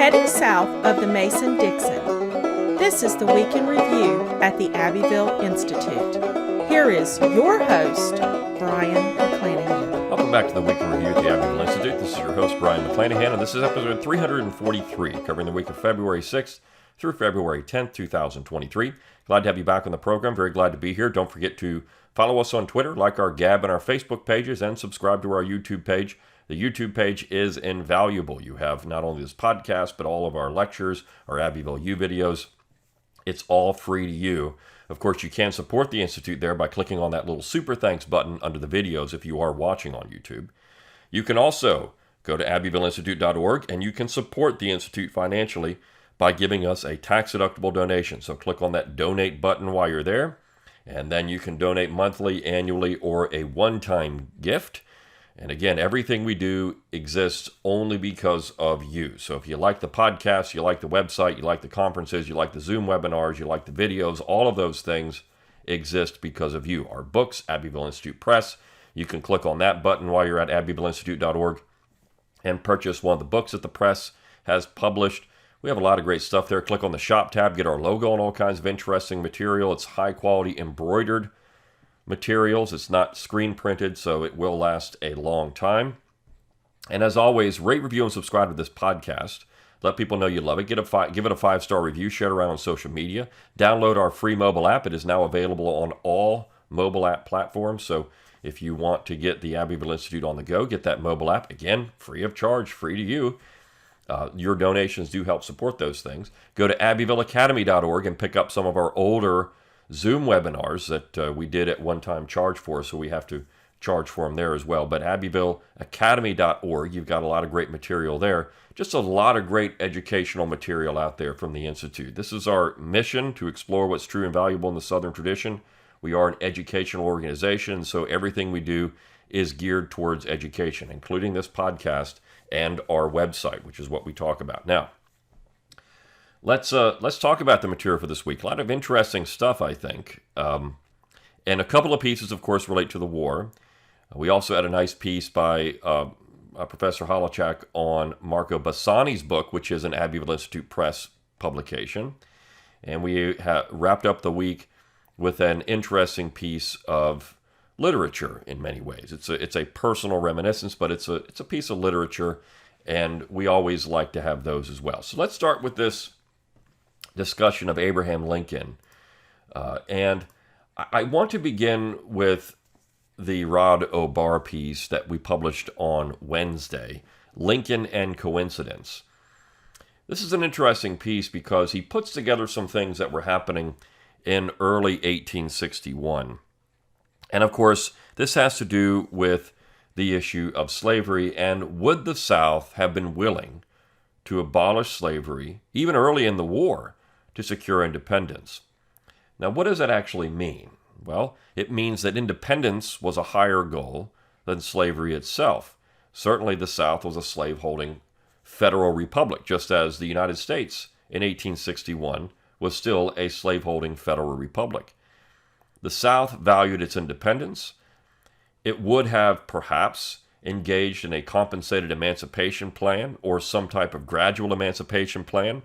Heading south of the Mason-Dixon, this is the Week in Review at the Abbeville Institute. Here is your host, Brian McClanahan. Welcome back to the Week in Review at the Abbeville Institute. This is your host, Brian McClanahan, and this is episode 343, covering the week of February 6th through February 10th, 2023. Glad to have you back on the program. Very glad to be here. Don't forget to follow us on Twitter, like our Gab and our Facebook pages, and subscribe to our YouTube page. The YouTube page is invaluable. You have not only this podcast, but all of our lectures, our Abbeville U videos. It's all free to you. Of course, you can support the Institute there by clicking on that little super thanks button under the videos if you are watching on YouTube. You can also go to abbevilleinstitute.org and you can support the Institute financially by giving us a tax-deductible donation. So click on that donate button while you're there, and then you can donate monthly, annually, or a one-time gift. And again, everything we do exists only because of you. So if you like the podcast, you like the website, you like the conferences, you like the Zoom webinars, you like the videos, all of those things exist because of you. Our books, Abbeville Institute Press, you can click on that button while you're at abbevilleinstitute.org and purchase one of the books that the press has published. We have a lot of great stuff there. Click on the shop tab, get our logo and all kinds of interesting material. It's high quality embroidered materials. It's not screen printed, so it will last a long time. And as always, rate, review, and subscribe to this podcast. Let people know you love it. Give it a 5-star review. Share it around on social media. Download our free mobile app. It is now available on all mobile app platforms. So if you want to get the Abbeville Institute on the go, get that mobile app. Again, free of charge, free to you. Your donations do help support those things. Go to abbevilleacademy.org and pick up some of our older Zoom webinars that we did at one time charge for, so we have to charge for them there as well. But abbevilleacademy.org, you've got a lot of great material there. Just a lot of great educational material out there from the Institute. This is our mission, to explore what's true and valuable in the Southern tradition. We are an educational organization, so everything we do is geared towards education, including this podcast and our website, which is what we talk about. Now, let's talk about the material for this week. A lot of interesting stuff, I think. And a couple of pieces, of course, relate to the war. We also had a nice piece by Professor Holochak on Marco Bassani's book, which is an Abbeville Institute Press publication. And we wrapped up the week with an interesting piece of literature in many ways. It's a personal reminiscence, but it's a piece of literature, and we always like to have those as well. So let's start with this discussion of Abraham Lincoln. And I want to begin with the Rod O'Barr piece that we published on Wednesday, Lincoln and Coincidence. This is an interesting piece because he puts together some things that were happening in early 1861. And of course, this has to do with the issue of slavery, and would the South have been willing to abolish slavery, even early in the war, to secure independence? Now, what does that actually mean? Well, it means that independence was a higher goal than slavery itself. Certainly, the South was a slave-holding federal republic, just as the United States in 1861 was still a slave-holding federal republic. The South valued its independence. It would have perhaps engaged in a compensated emancipation plan or some type of gradual emancipation plan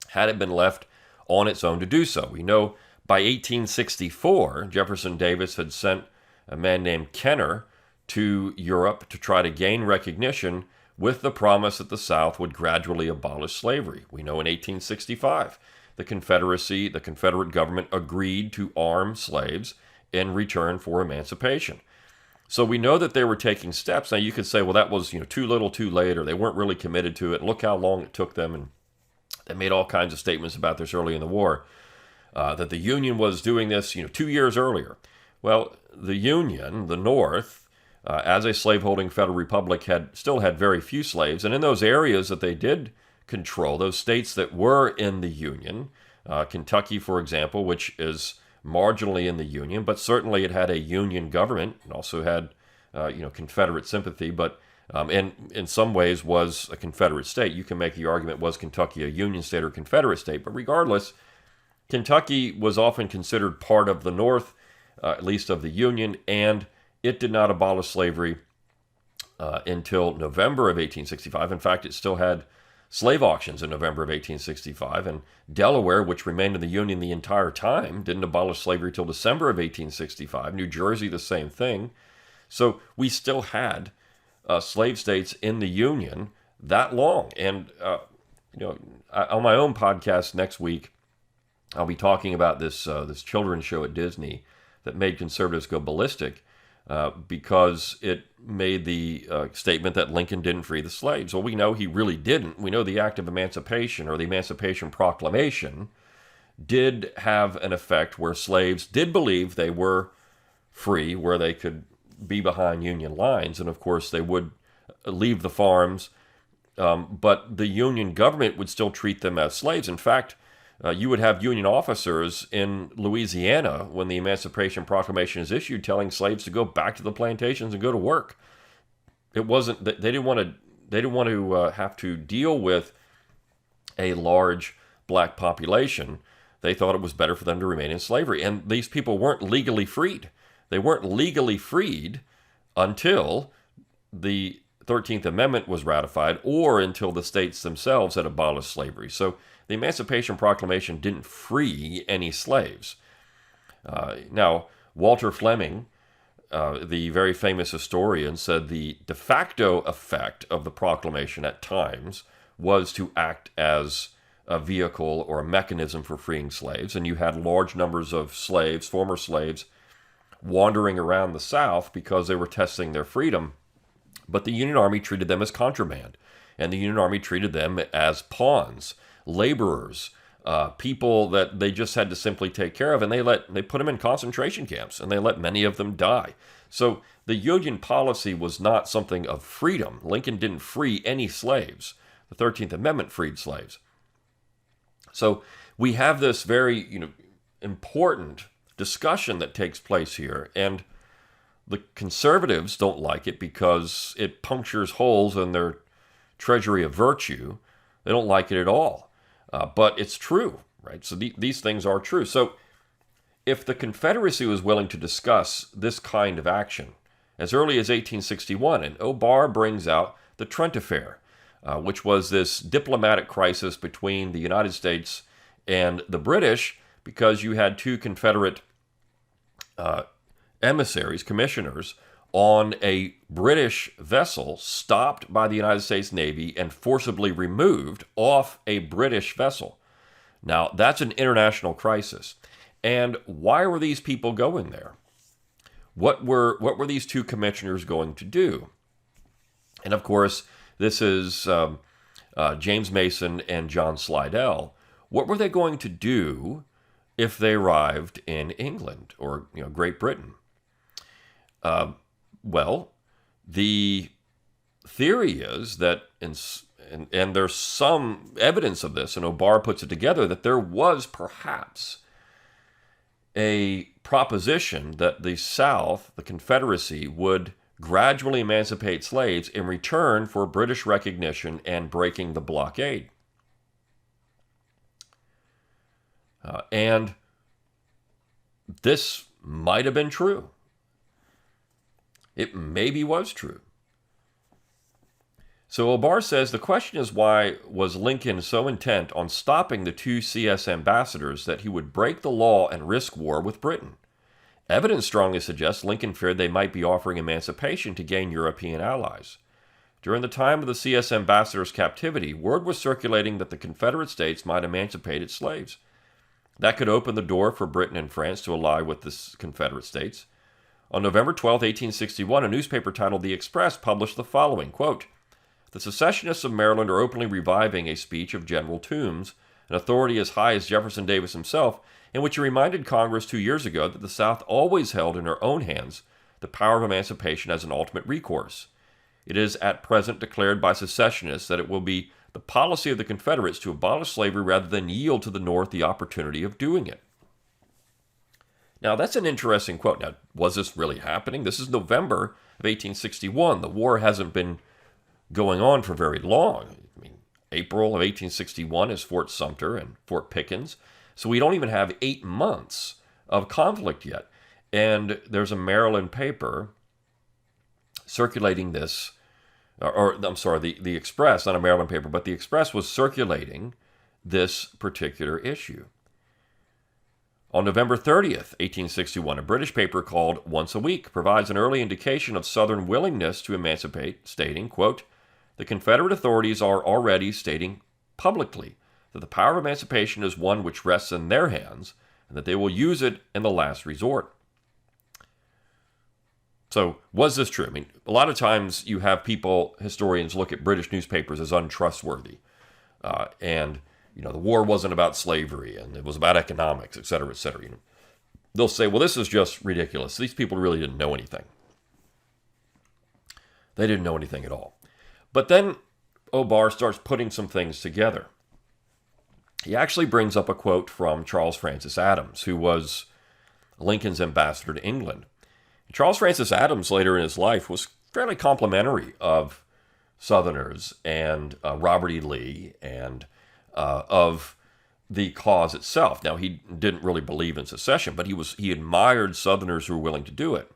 had it been left on its own to do so. We know by 1864, Jefferson Davis had sent a man named Kenner to Europe to try to gain recognition with the promise that the South would gradually abolish slavery. We know in 1865, the Confederate government agreed to arm slaves in return for emancipation. So we know that they were taking steps. Now you could say, well, that was too little, too late, or they weren't really committed to it. Look how long it took them, and they made all kinds of statements about this early in the war, that the Union was doing this 2 years earlier. Well, the Union, the North, as a slaveholding federal republic, still had very few slaves, and in those areas that they did control, those states that were in the Union, Kentucky, for example, which is marginally in the Union, but certainly it had a Union government. It also had, Confederate sympathy, but in some ways was a Confederate state. You can make the argument, was Kentucky a Union state or Confederate state? But regardless, Kentucky was often considered part of the North, at least of the Union, and it did not abolish slavery until November of 1865. In fact, it still had slave auctions in November of 1865, and Delaware, which remained in the Union the entire time, didn't abolish slavery till December of 1865. New Jersey, the same thing. So we still had slave states in the Union that long. And on my own podcast next week, I'll be talking about this children's show at Disney that made conservatives go ballistic because it made the statement that Lincoln didn't free the slaves. Well, we know he really didn't. We know the Act of Emancipation, or the Emancipation Proclamation, did have an effect where slaves did believe they were free, where they could be behind Union lines, and of course they would leave the farms, but the Union government would still treat them as slaves. In fact, you would have Union officers in Louisiana when the Emancipation Proclamation is issued telling slaves to go back to the plantations and go to work. It wasn't that they didn't want to have to deal with a large black population. They thought it was better for them to remain in slavery, and these people weren't legally freed. They weren't legally freed until the 13th Amendment was ratified, or until the states themselves had abolished slavery. So the Emancipation Proclamation didn't free any slaves. Now, Walter Fleming, the very famous historian, said the de facto effect of the proclamation at times was to act as a vehicle or a mechanism for freeing slaves. And you had large numbers of slaves, former slaves, wandering around the South because they were testing their freedom. But the Union Army treated them as contraband, and the Union Army treated them as pawns, laborers, people that they just had to simply take care of, and they put them in concentration camps, and they let many of them die. So the Union policy was not something of freedom. Lincoln didn't free any slaves. The 13th Amendment freed slaves. So we have this very important discussion that takes place here, and the conservatives don't like it because it punctures holes in their treasury of virtue. They don't like it at all. But it's true, right? So these things are true. So if the Confederacy was willing to discuss this kind of action as early as 1861, and O'Barr brings out the Trent Affair, which was this diplomatic crisis between the United States and the British, because you had two Confederate emissaries, commissioners, on a British vessel stopped by the United States Navy and forcibly removed off a British vessel. Now, that's an international crisis. And why were these people going there? What were these two commissioners going to do? And of course, this is James Mason and John Slidell. What were they going to do if they arrived in England or Great Britain? Well, the theory is that, and there's some evidence of this, and O'Barr puts it together, that there was perhaps a proposition that the South, the Confederacy, would gradually emancipate slaves in return for British recognition and breaking the blockade. And this might have been true. It maybe was true. So O'Barr says the question is, why was Lincoln so intent on stopping the two CS ambassadors that he would break the law and risk war with Britain? Evidence strongly suggests Lincoln feared they might be offering emancipation to gain European allies. During the time of the CS ambassadors' captivity, word was circulating that the Confederate States might emancipate its slaves. That could open the door for Britain and France to ally with the Confederate States. On November 12, 1861, a newspaper titled The Express published the following, quote, "The secessionists of Maryland are openly reviving a speech of General Toombs, an authority as high as Jefferson Davis himself, in which he reminded Congress 2 years ago that the South always held in her own hands the power of emancipation as an ultimate recourse. It is at present declared by secessionists that it will be the policy of the Confederates to abolish slavery rather than yield to the North the opportunity of doing it." Now, that's an interesting quote. Now, was this really happening? This is November of 1861. The war hasn't been going on for very long. I mean, April of 1861 is Fort Sumter and Fort Pickens. So we don't even have 8 months of conflict yet. And there's a Maryland paper circulating this I'm sorry, the Express, not a Maryland paper, but the Express was circulating this particular issue. On November 30th, 1861, a British paper called Once a Week provides an early indication of Southern willingness to emancipate, stating, quote, "The Confederate authorities are already stating publicly that the power of emancipation is one which rests in their hands and that they will use it in the last resort." So, was this true? I mean, a lot of times you have historians look at British newspapers as untrustworthy. And the war wasn't about slavery and it was about economics, et cetera, et cetera. They'll say, well, this is just ridiculous. These people really didn't know anything. They didn't know anything at all. But then O'Barr starts putting some things together. He actually brings up a quote from Charles Francis Adams, who was Lincoln's ambassador to England. Charles Francis Adams, later in his life, was fairly complimentary of Southerners and Robert E. Lee and of the cause itself. Now, he didn't really believe in secession, but he admired Southerners who were willing to do it.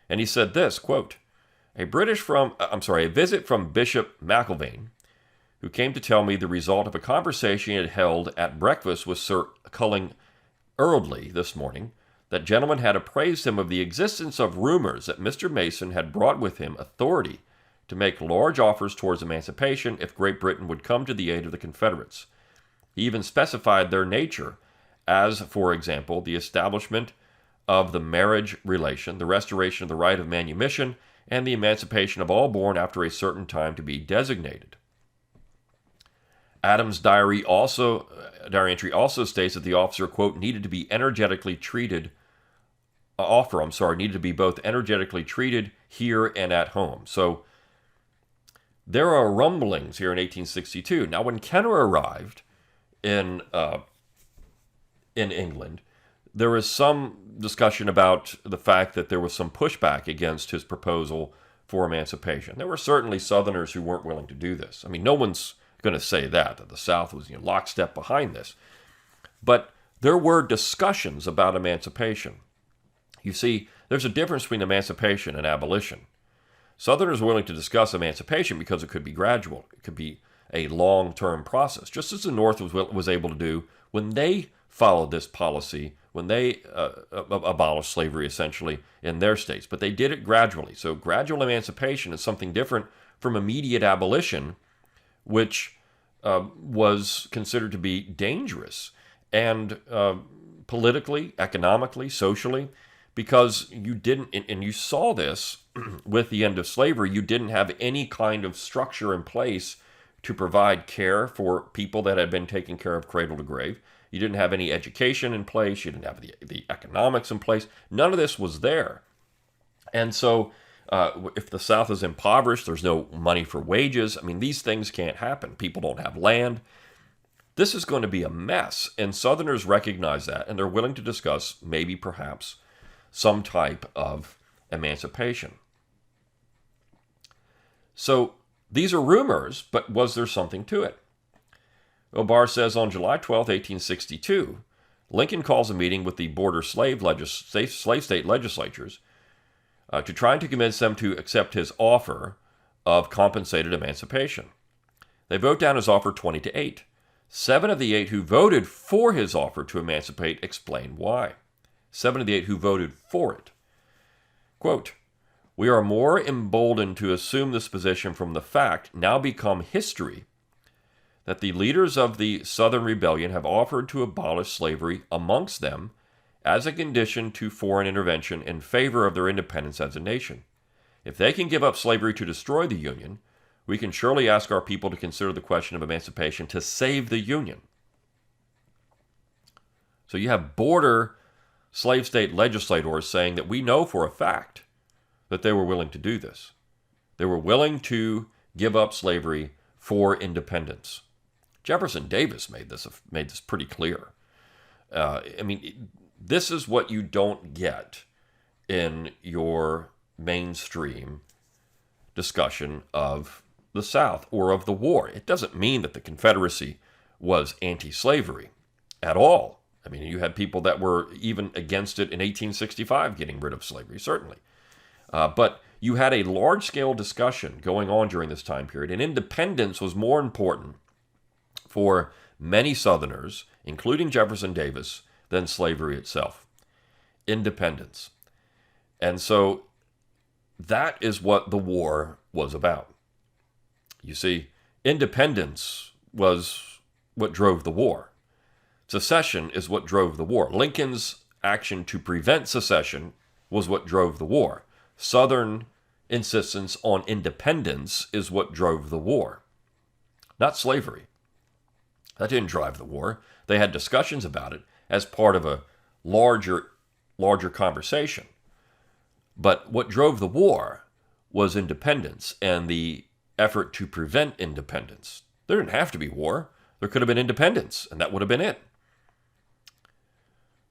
And he said this, quote, a visit from Bishop McIlvaine, who came to tell me the result of a conversation he had held at breakfast with Sir Culling Eardley this morning. That gentleman had appraised him of the existence of rumors that Mr. Mason had brought with him authority to make large offers towards emancipation if Great Britain would come to the aid of the Confederates. He even specified their nature, as, for example, the establishment of the marriage relation, the restoration of the right of manumission, and the emancipation of all born after a certain time to be designated. Adams' diary entry also states that the officer, quote, needed to be both energetically treated here and at home. So there are rumblings here in 1862. Now, when Kenner arrived in England, there was some discussion about the fact that there was some pushback against his proposal for emancipation. There were certainly Southerners who weren't willing to do this. I mean, no one's going to say that the South was lockstep behind this. But there were discussions about emancipation. You see, there's a difference between emancipation and abolition. Southerners were willing to discuss emancipation because it could be gradual. It could be a long-term process, just as the North was able to do when they followed this policy, when they abolished slavery, essentially, in their states. But they did it gradually. So gradual emancipation is something different from immediate abolition, which was considered to be dangerous and politically, economically, socially, because you didn't, and you saw this with the end of slavery, you didn't have any kind of structure in place to provide care for people that had been taken care of cradle to grave. You didn't have any education in place. You didn't have the economics in place. None of this was there. And so if the South is impoverished, there's no money for wages. I mean, these things can't happen. People don't have land. This is going to be a mess. And Southerners recognize that, and they're willing to discuss maybe perhaps some type of emancipation. So these are rumors, but was there something to it? O'Barr says on July 12, 1862, Lincoln calls a meeting with the border slave state legislatures to try to convince them to accept his offer of compensated emancipation. They vote down his offer 20-8. 7 of the 8 who voted for his offer to emancipate explain why. 7 of the 8 who voted for it. Quote, we are more emboldened to assume this position from the fact, now become history, that the leaders of the Southern Rebellion have offered to abolish slavery amongst them as a condition to foreign intervention in favor of their independence as a nation. If they can give up slavery to destroy the Union, we can surely ask our people to consider the question of emancipation to save the Union. So you have border slave state legislators saying that we know for a fact that they were willing to do this. They were willing to give up slavery for independence. Jefferson Davis made this pretty clear. This is what you don't get in your mainstream discussion of the South or of the war. It doesn't mean that the Confederacy was anti-slavery at all. I mean, you had people that were even against it in 1865, getting rid of slavery, certainly. But you had a large-scale discussion going on during this time period, and independence was more important for many Southerners, including Jefferson Davis, than slavery itself. Independence. And so that is what the war was about. You see, independence was what drove the war. Secession is what drove the war. Lincoln's action to prevent secession was what drove the war. Southern insistence on independence is what drove the war, not slavery. That didn't drive the war. They had discussions about it as part of a larger conversation. But what drove the war was independence and the effort to prevent independence. There didn't have to be war. There could have been independence, and that would have been it.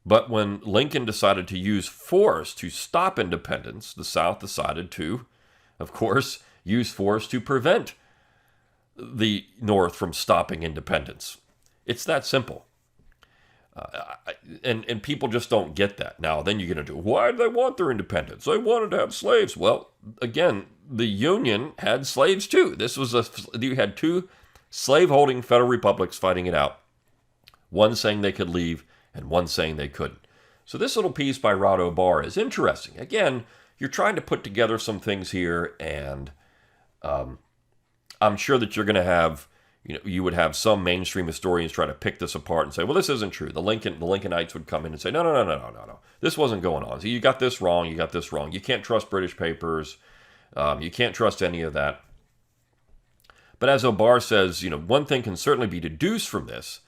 But when Lincoln decided to use force to stop independence, the South decided to, of course, use force to prevent the North from stopping independence. It's that simple. And people just don't get that. Now, then you're going to do, why did they want their independence? They wanted to have slaves. Well, again, the Union had slaves too. You had two slave-holding federal republics fighting it out. One saying they could leave and one saying they couldn't. So this little piece by Rod O'Barr is interesting. Again, you're trying to put together some things here, and I'm sure that you're going to have, you would have some mainstream historians try to pick this apart and say, well, this isn't true. The Lincolnites would come in and say, no. This wasn't going on. So you got this wrong. You can't trust British papers. You can't trust any of that. But as O'Barr says, one thing can certainly be deduced from this.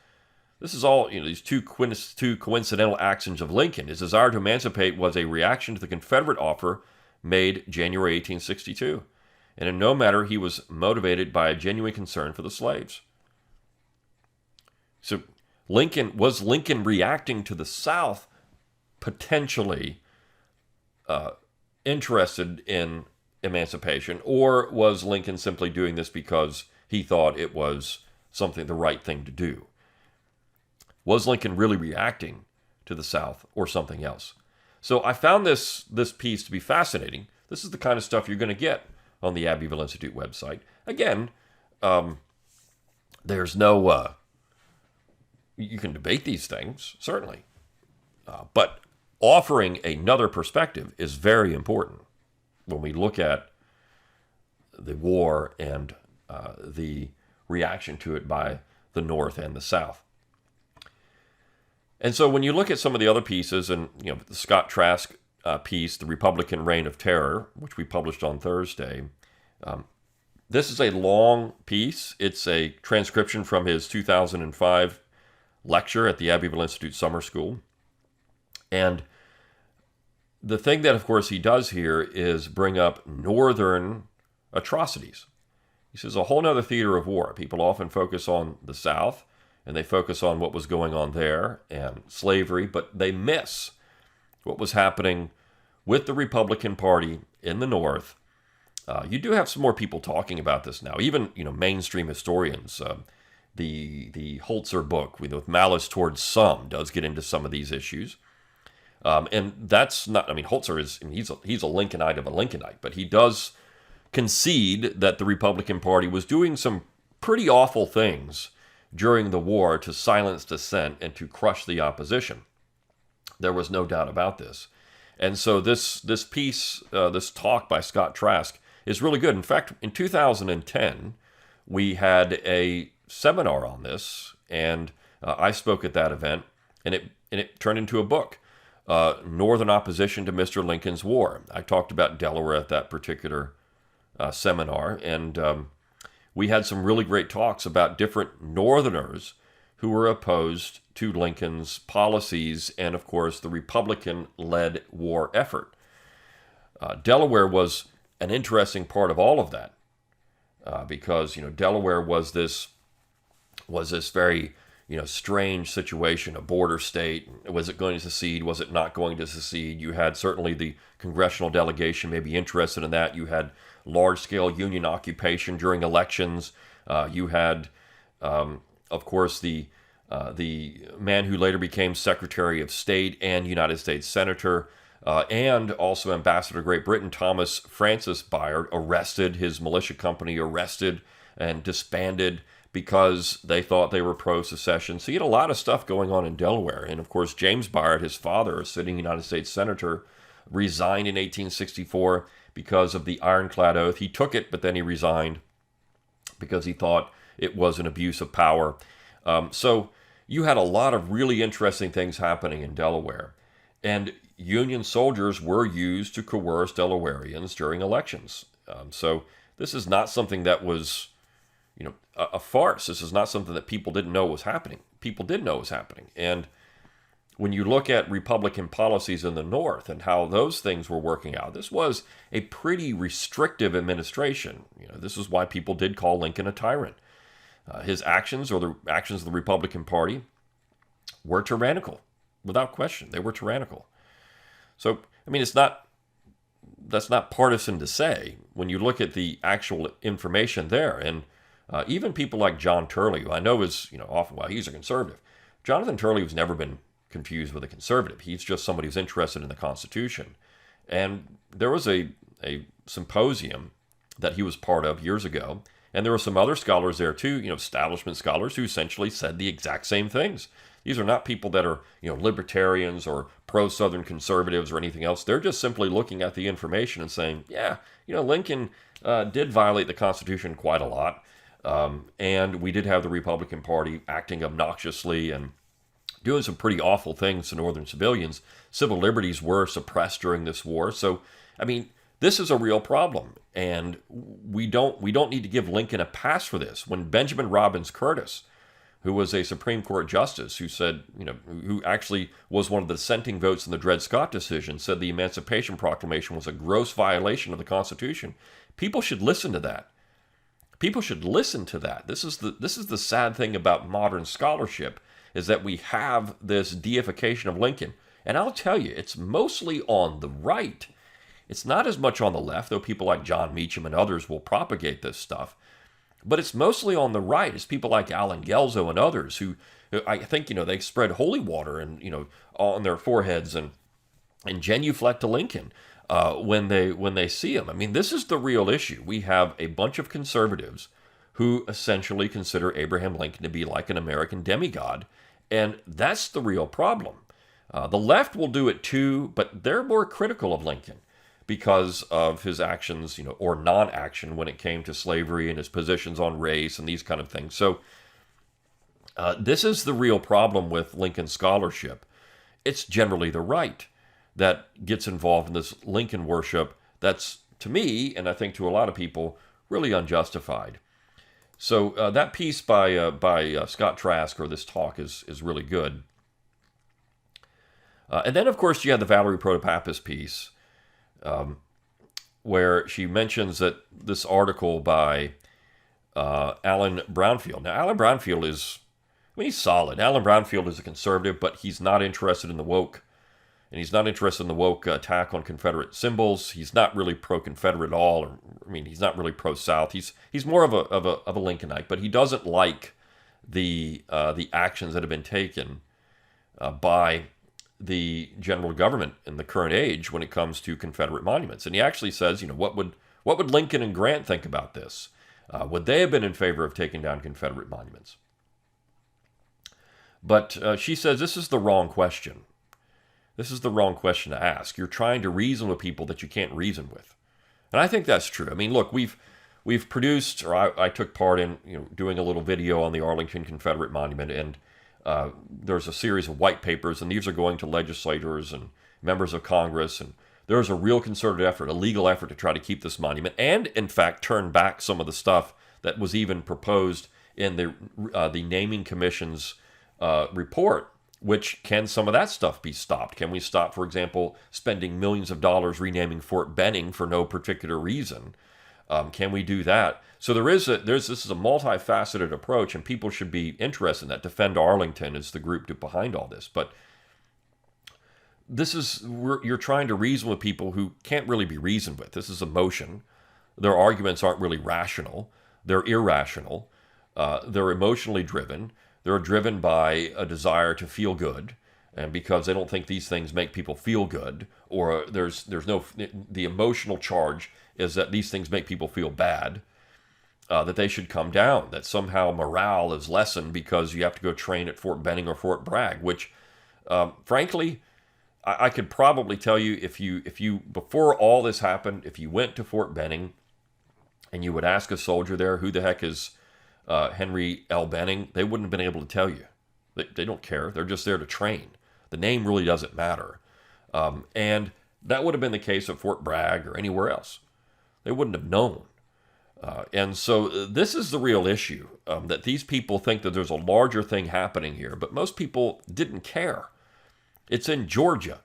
This is all, these two coincidental actions of Lincoln. His desire to emancipate was a reaction to the Confederate offer made January 1862. And in no matter, he was motivated by a genuine concern for the slaves. So was Lincoln reacting to the South potentially interested in emancipation, or was Lincoln simply doing this because he thought it was the right thing to do? Was Lincoln really reacting to the South or something else? So I found this piece to be fascinating. This is the kind of stuff you're going to get on the Abbeville Institute website. Again, there's no, you can debate these things, certainly. But offering another perspective is very important when we look at the war and the reaction to it by the North and the South. And so when you look at some of the other pieces, and the Scott Trask piece, The Republican Reign of Terror, which we published on Thursday, this is a long piece. It's a transcription from his 2005 lecture at the Abbeville Institute Summer School. And the thing that, of course, he does here is bring up Northern atrocities. He says a whole other theater of war. People often focus on the South, and they focus on what was going on there and slavery, but they miss what was happening with the Republican Party in the North. You do have some more people talking about this now, even mainstream historians. The Holzer book with Malice Towards Some does get into some of these issues, and that's not. Holzer is he's a Lincolnite of a Lincolnite, but he does concede that the Republican Party was doing some pretty awful things during the war to silence dissent and to crush the opposition. There was no doubt about this. And so this piece, this talk by Scott Trask is really good. In fact, in 2010, we had a seminar on this, and I spoke at that event, and it turned into a book, Northern Opposition to Mr. Lincoln's War. I talked about Delaware at that particular seminar, and we had some really great talks about different Northerners who were opposed to Lincoln's policies and, of course, the Republican-led war effort. Delaware was an interesting part of all of that because, Delaware was this very, strange situation, a border state. Was it going to secede? Was it not going to secede? You had certainly the congressional delegation may be interested in that. You had large-scale Union occupation during elections. You had, of course, the man who later became Secretary of State and United States Senator, and also Ambassador to Great Britain Thomas Francis Byard arrested his militia company, arrested and disbanded because they thought they were pro-secession. So you had a lot of stuff going on in Delaware. And of course, James Byard, his father, a sitting United States senator, resigned in 1864 because of the ironclad oath. He took it, but then he resigned because he thought it was an abuse of power. So you had a lot of really interesting things happening in Delaware. And Union soldiers were used to coerce Delawareans during elections. So this is not something that was, a farce. This is not something that people didn't know was happening. People did know was happening. And when you look at Republican policies in the North and how those things were working out, this was a pretty restrictive administration. This is why people did call Lincoln a tyrant. His actions, or the actions of the Republican Party, were tyrannical, without question. They were tyrannical. So, that's not partisan to say when you look at the actual information there. And even people like John Turley, who I know is, often, well, he's a conservative. Jonathan Turley has never been confused with a conservative. He's just somebody who's interested in the Constitution. And there was a symposium that he was part of years ago, and there were some other scholars there too, establishment scholars, who essentially said the exact same things. These are not people that are, libertarians or pro-Southern conservatives or anything else. They're just simply looking at the information and saying, yeah, Lincoln did violate the Constitution quite a lot. And we did have the Republican Party acting obnoxiously and doing some pretty awful things to Northern civilians. Civil liberties were suppressed during this war. So, this is a real problem, and we don't need to give Lincoln a pass for this. When Benjamin Robbins Curtis, who was a Supreme Court justice, who said, who actually was one of the dissenting votes in the Dred Scott decision, said the Emancipation Proclamation was a gross violation of the Constitution, people should listen to that. People should listen to that. This is the sad thing about modern scholarship, is that we have this deification of Lincoln. And I'll tell you, it's mostly on the right. It's not as much on the left, though people like John Meacham and others will propagate this stuff. But it's mostly on the right. It's people like Alan Gelzo and others who I think, they spread holy water and, on their foreheads and genuflect to Lincoln when they see him. This is the real issue. We have a bunch of conservatives who essentially consider Abraham Lincoln to be like an American demigod. And that's the real problem. The left will do it too, but they're more critical of Lincoln because of his actions, or non-action when it came to slavery and his positions on race and these kind of things. So this is the real problem with Lincoln scholarship. It's generally the right that gets involved in this Lincoln worship that's, to me, and I think to a lot of people, really unjustified. So that piece by Scott Trask, or this talk, is really good. And then, of course, you have the Valerie Protopappas piece, where she mentions that this article by Alan Brownfield. Now, Alan Brownfield is, he's solid. Alan Brownfield is a conservative, but he's not interested in the woke. And he's not interested in the woke attack on Confederate symbols. He's not really pro-Confederate at all. He's not really pro-South. He's more of a Lincolnite, but he doesn't like the actions that have been taken by the general government in the current age when it comes to Confederate monuments. And he actually says, what would Lincoln and Grant think about this? Would they have been in favor of taking down Confederate monuments? But she says this is the wrong question. This is the wrong question to ask. You're trying to reason with people that you can't reason with. And I think that's true. Look, we've produced, or I took part in doing a little video on the Arlington Confederate Monument, and there's a series of white papers, and these are going to legislators and members of Congress, and there's a real concerted effort, a legal effort to try to keep this monument, and in fact turn back some of the stuff that was even proposed in the Naming Commission's report. Which, can some of that stuff be stopped? Can we stop, for example, spending millions of dollars renaming Fort Benning for no particular reason? Can we do that? So this is a multifaceted approach, and people should be interested in that. Defend Arlington is the group behind all this. But you're trying to reason with people who can't really be reasoned with. This is emotion. Their arguments aren't really rational. They're irrational. They're emotionally driven. They're driven by a desire to feel good, and because they don't think these things make people feel good, or there's no, the emotional charge is that these things make people feel bad, that they should come down, that somehow morale is lessened because you have to go train at Fort Benning or Fort Bragg, which, frankly, I could probably tell you if you before all this happened, if you went to Fort Benning and you would ask a soldier there, who the heck is Henry L. Benning, they wouldn't have been able to tell you. They don't care. They're just there to train. The name really doesn't matter. And that would have been the case at Fort Bragg or anywhere else. They wouldn't have known. And so this is the real issue, that these people think that there's a larger thing happening here, but most people didn't care. It's in Georgia.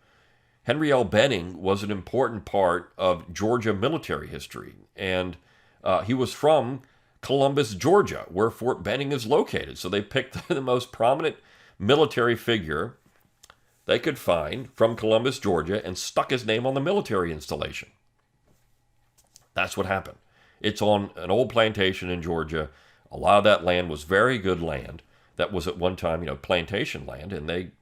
Henry L. Benning was an important part of Georgia military history, and he was from Columbus, Georgia, where Fort Benning is located. So they picked the most prominent military figure they could find from Columbus, Georgia, and stuck his name on the military installation. That's what happened. It's on an old plantation in Georgia. A lot of that land was very good land. That was at one time, plantation land, and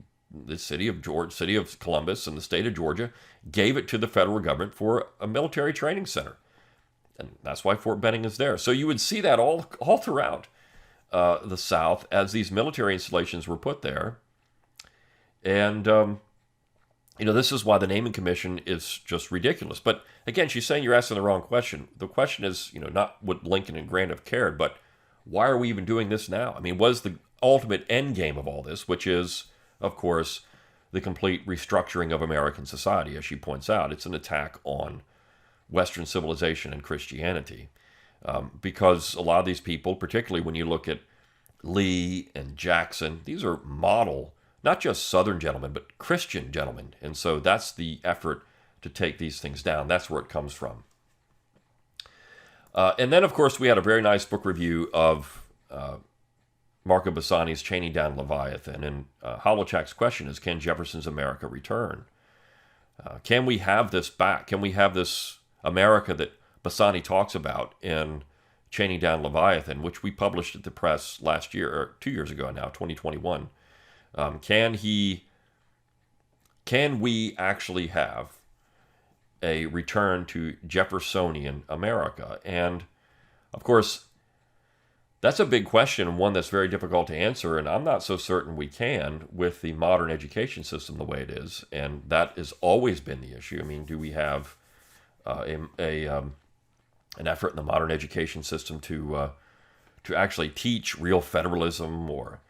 the city of Columbus and the state of Georgia gave it to the federal government for a military training center. And that's why Fort Benning is there. So you would see that all throughout the South as these military installations were put there. And, this is why the naming commission is just ridiculous. But again, she's saying you're asking the wrong question. The question is, not what Lincoln and Grant have cared, but why are we even doing this now? I mean, what is the ultimate end game of all this, which is, of course, the complete restructuring of American society, as she points out. It's an attack on Western civilization and Christianity, because a lot of these people, particularly when you look at Lee and Jackson, these are model, not just Southern gentlemen, but Christian gentlemen. And so that's the effort to take these things down. That's where it comes from. And then, of course, we had a very nice book review of Marco Bassani's Chaining Down Leviathan. And Holochak's question is, can Jefferson's America return? Can we have this back? Can we have this America that Bassani talks about in Chaining Down Leviathan, which we published at the press last year, or 2 years ago now, 2021? Can we actually have a return to Jeffersonian America? And of course, that's a big question, and one that's very difficult to answer, and I'm not so certain we can with the modern education system the way it is, and that has always been the issue. I mean, do we have an effort in the modern education system to actually teach real federalism, or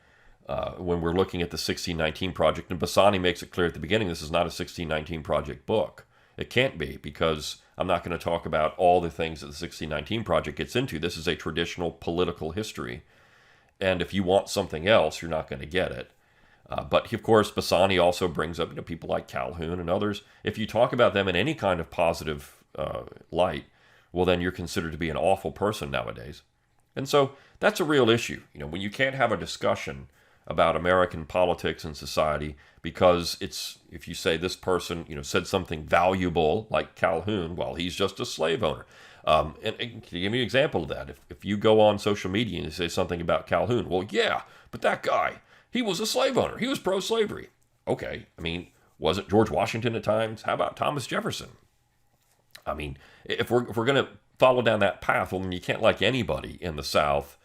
when we're looking at the 1619 Project, and Bassani makes it clear at the beginning, this is not a 1619 Project book. It can't be, because I'm not going to talk about all the things that the 1619 Project gets into. This is a traditional political history, and if you want something else, you're not going to get it. But of course, Bassani also brings up people like Calhoun and others. If you talk about them in any kind of positive light, well, then you're considered to be an awful person nowadays. And so that's a real issue. When you can't have a discussion about American politics and society because if you say this person said something valuable like Calhoun, well, he's just a slave owner. And can you give me an example of that? If you go on social media and you say something about Calhoun, well, yeah, but that guy, he was a slave owner. He was pro-slavery. Okay, I mean, wasn't George Washington at times? How about Thomas Jefferson? I mean, if we're going to follow down that path, well, then you can't like anybody in the South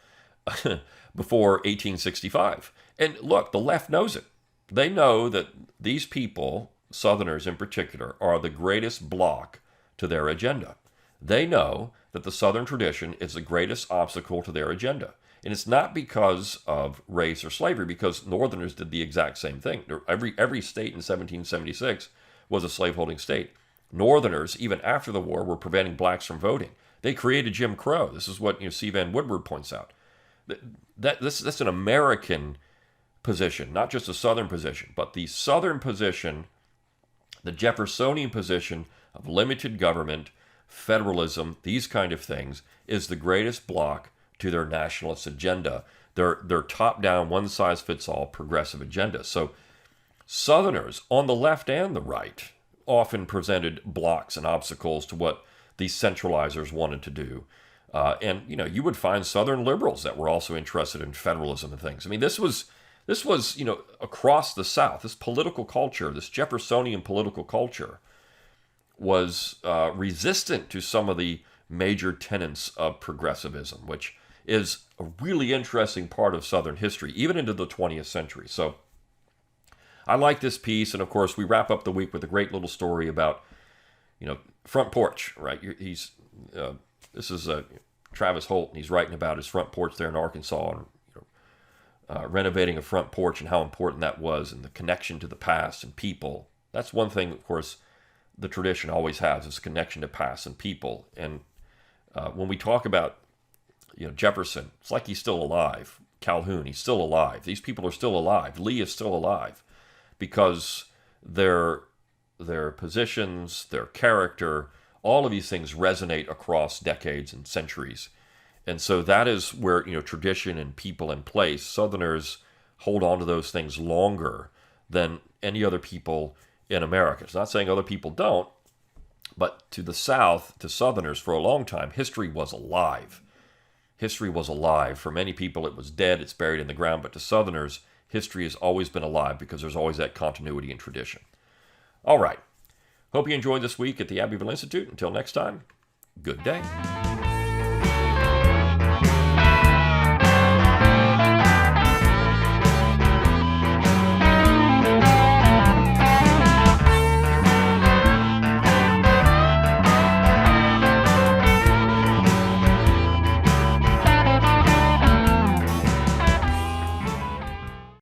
before 1865. And look, the left knows it. They know that these people, Southerners in particular, are the greatest block to their agenda. They know that the Southern tradition is the greatest obstacle to their agenda. And it's not because of race or slavery, because Northerners did the exact same thing. Every state in 1776 was a slaveholding state. Northerners, even after the war, were preventing blacks from voting. They created Jim Crow. This is what C. Van Woodward points out. That's an American position, not just a Southern position, but the Southern position, the Jeffersonian position of limited government, federalism, these kind of things, is the greatest block to their nationalist agenda, their top-down, one-size-fits-all progressive agenda. So Southerners on the left and the right often presented blocks and obstacles to what these centralizers wanted to do. And you would find Southern liberals that were also interested in federalism and things. I mean, this was this was, across the South, this political culture, this Jeffersonian political culture was resistant to some of the major tenets of progressivism, which is a really interesting part of Southern history, even into the 20th century. So I like this piece, and of course we wrap up the week with a great little story about, front porch, right? This is Travis Holt, and he's writing about his front porch there in Arkansas, and renovating a front porch and how important that was, and the connection to the past and people. That's one thing, of course, the tradition always has, is a connection to past and people. And when we talk about Jefferson, it's like he's still alive. Calhoun, he's still alive. These people are still alive. Lee is still alive because their positions, their character, all of these things resonate across decades and centuries. And so that is where, tradition and people and place, Southerners hold on to those things longer than any other people in America. It's not saying other people don't, but to the South, to Southerners, for a long time, history was alive. History was alive. For many people, it was dead, it's buried in the ground, but to Southerners, history has always been alive because there's always that continuity and tradition. All right. Hope you enjoyed this week at the Abbeville Institute. Until next time, good day.